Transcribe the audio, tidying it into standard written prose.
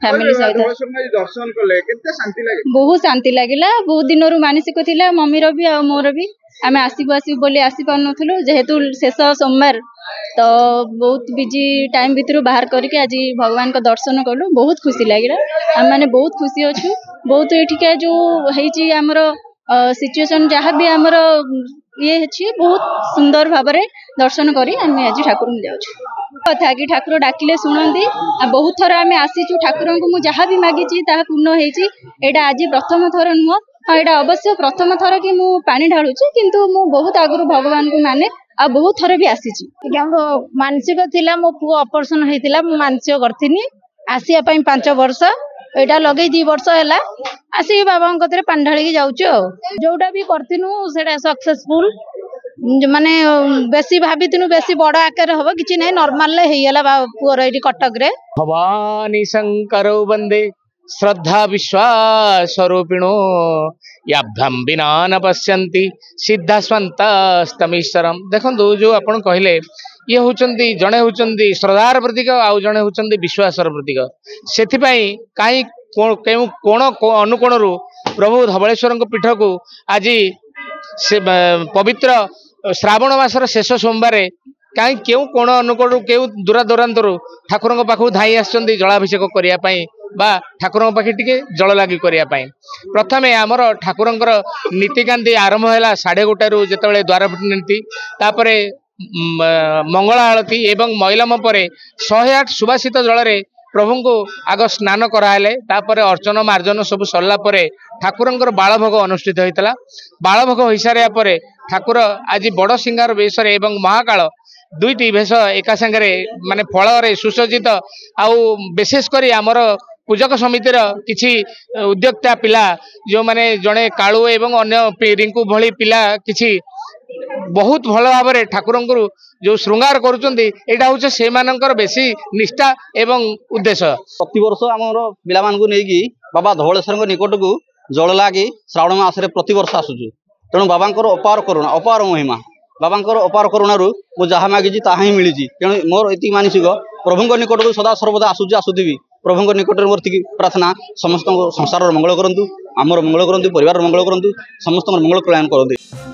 Family सहित दर्शन कले केते शांति लागे बहुत शांति लगिला। बहुत दिन रु मानसिक थिला मम्मी रो भी आ मोर भी आमे आसीबो आसीबो बोली आसी पार नथुलु जेहेतु शेष सोमवार तो बहुत बिजी टाइम भितर बाहर करके आज भगवान को दर्शन कलु बहुत खुशी लगिला। हम माने बहुत खुशी अछु। बहुत एठिका जो हेची हमरो सिचुएशन जहाँ भी हमरो ये अछि बहुत सुंदर भाबरे दर्शन करी आमे आज ठाकुर में जाउछु। कथा कि ठाकुर डाकिले सुनंदी आ बहुत थर आमे आसीचु ठाकुर को मु जहाँ भी मागिची ताहा पूर्ण हेची। एटा आज प्रथम थर नुह हाँ एटा अवश्य प्रथम थर कि मु पानी ढालुची किंतु मु बहुत आगु भगवान को माने आ बहुत थर भी आसीची। मानसिक थिला मो पुओ ऑपरेशन हेतिला मु मानसिक करथिनी आसिया पई 5 वर्ष एटा लगे 2 वर्ष हैला आसी बाबा कतरे पानी ढाली जाउछु। जोटा भी करथिनु सेटा सक्सेसफुल माने बेसी भाबितिनु बेसी बड़ आकार हबो किछि नै नॉर्मल ले हेयला पुओर एटी कटक रे। भवानी शंकरौ वंदे श्रद्धा विश्वास स्वरूपिणो याभ्याम विना न पश्यन्ति सिद्धा स्वन्तस्तमीश्वरम। देखंतु जो आपण कहले ये होचंदी जणे होचंदी श्रद्धार प्रतीक आउ जणे होचंदी विश्वासर प्रतीक। सेथिपई काई कोण अनुकोण रु प्रभु धवलेश्वर पीठ को आज से पवित्र श्रावण मासर शेष सोमवार कहीं क्यों कोण अनुकोण क्यों दूरा दूरांतर ठाकुर पाखु धाई आसुचंदी जलाभिषेक करिया पई बा ठाकुर पाखे टिके जल लागी करिया पई। प्रथमे आमर ठाकुरंकर नीतिकांति आरंभ हैला 1:30 रु जेतेबेले द्वारपटी नीति तापरे मंगला आरती एवं मैलम परे 108 सुवासित जल रे प्रभु को आग स्नान कराले तापरे अर्चन मार्जन सब सरला परे ठाकुरंकर बालभोग अनुष्ठित होइतला। बालभोग होई सारिया परे ठाकुर आज बड़ सिंगार बेशर एवं महाकाल दुईटी भेष एका संगे माने फल रे सुसज्जित आउ विशेष करी आमर पूजक समितिर किछि उद्योक्ता पिला जो माने जड़े कालू एवं अन्य रिंकू भली पिला किछि बहुत भल भाव में ठाकुर जो श्रृंगार करुँचा से बेसी निष्ठा एवं उद्देश्य। प्रति वर्ष आमर पिला मानू नहीं बाबा धवलेश्वर निकट को जल लगी श्रावण मासरे प्रति वर्ष आसुचु। तेणु बाबांकर अपार करुणा अपार महिमा बाबांकर अपार करुणारू मु जहाँ मागिची ताहा ही मिली। तेणु मोर एति मानसिक प्रभु निकट को सदा सर्वदा आसुची आसुथी प्रभु निकट मोर प्रार्थना समस्त संसार मंगल करंतु आमर मंगल करंतु परिवार मंगल करंतु समस्त मंगल कल्याण करंतु।